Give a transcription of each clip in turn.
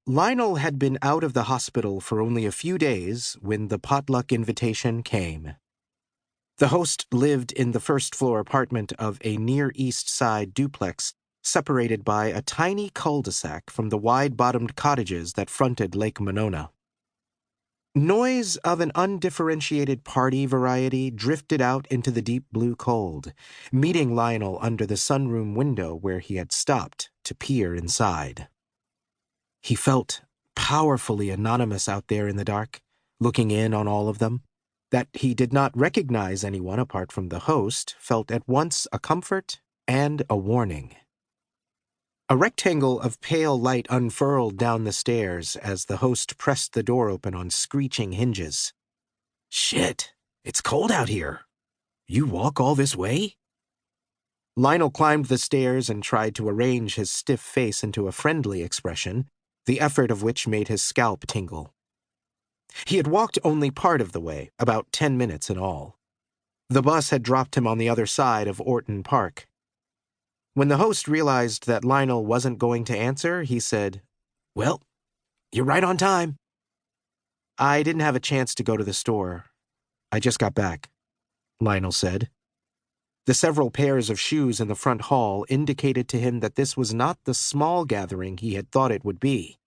Lionel had been out of the hospital for only a few days when the potluck invitation came. The host lived in the first-floor apartment of a Near East Side duplex separated by a tiny cul-de-sac from the wide-bottomed cottages that fronted Lake Monona. Noise of an undifferentiated party variety drifted out into the deep blue cold, meeting Lionel under the sunroom window where he had stopped to peer inside. He felt powerfully anonymous out there in the dark, looking in on all of them. That he did not recognize anyone apart from the host felt at once a comfort and a warning. A rectangle of pale light unfurled down the stairs as the host pressed the door open on screeching hinges. "Shit, it's cold out here. You walk all this way?" Lionel climbed the stairs and tried to arrange his stiff face into a friendly expression, the effort of which made his scalp tingle. He had walked only part of the way, about 10 minutes in all. The bus had dropped him on the other side of Orton Park. When the host realized that Lionel wasn't going to answer, he said, "Well, you're right on time." "I didn't have a chance to go to the store. I just got back," Lionel said. The several pairs of shoes in the front hall indicated to him that this was not the small gathering he had thought it would be.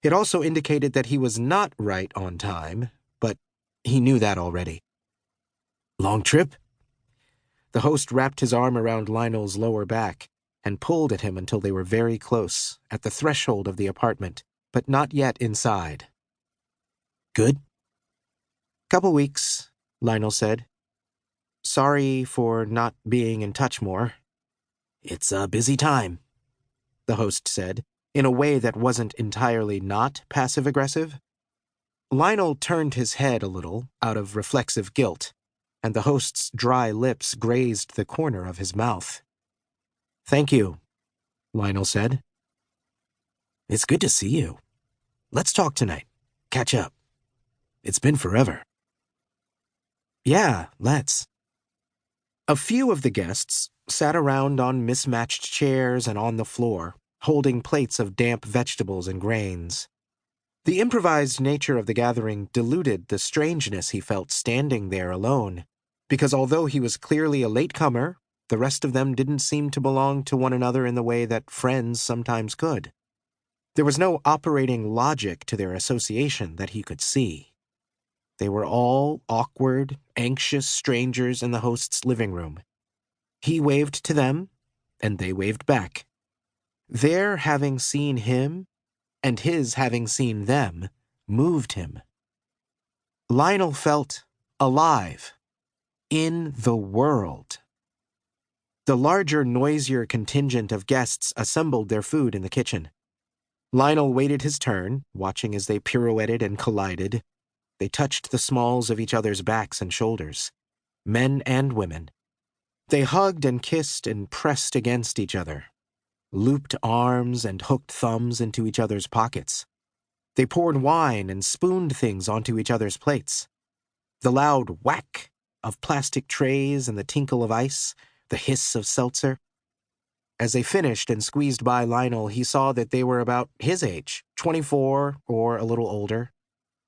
It also indicated that he was not right on time, but he knew that already. "Long trip?" The host wrapped his arm around Lionel's lower back and pulled at him until they were very close, at the threshold of the apartment, but not yet inside. "Good?" "Couple weeks," Lionel said. "Sorry for not being in touch more." "It's a busy time," the host said, in a way that wasn't entirely not passive-aggressive. Lionel turned his head a little, out of reflexive guilt, and the host's dry lips grazed the corner of his mouth. "Thank you," Lionel said. "It's good to see you. Let's talk tonight. Catch up. It's been forever." "Yeah, let's." A few of the guests sat around on mismatched chairs and on the floor, holding plates of damp vegetables and grains. The improvised nature of the gathering diluted the strangeness he felt standing there alone, because although he was clearly a latecomer, the rest of them didn't seem to belong to one another in the way that friends sometimes could. There was no operating logic to their association that he could see. They were all awkward, anxious strangers in the host's living room. He waved to them, and they waved back. Their having seen him, and his having seen them, moved him. Lionel felt alive. In the world. The larger, noisier contingent of guests assembled their food in the kitchen. Lionel waited his turn, watching as they pirouetted and collided. They touched the smalls of each other's backs and shoulders, men and women. They hugged and kissed and pressed against each other, looped arms and hooked thumbs into each other's pockets. They poured wine and spooned things onto each other's plates. The loud whack of plastic trays and the tinkle of ice, the hiss of seltzer. As they finished and squeezed by Lionel, he saw that they were about his age, 24 or a little older.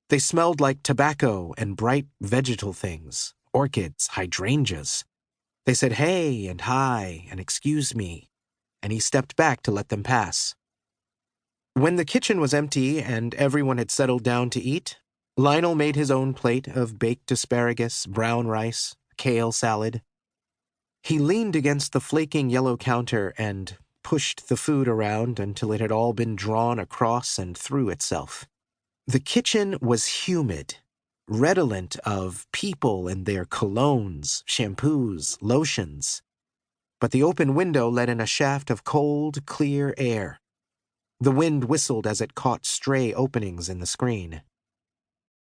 They smelled like tobacco and bright vegetal things, orchids, hydrangeas. They said hey and hi and excuse me, and he stepped back to let them pass. When the kitchen was empty and everyone had settled down to eat, Lionel made his own plate of baked asparagus, brown rice, kale salad. He leaned against the flaking yellow counter and pushed the food around until it had all been drawn across and through itself. The kitchen was humid, redolent of people and their colognes, shampoos, lotions. But the open window let in a shaft of cold, clear air. The wind whistled as it caught stray openings in the screen.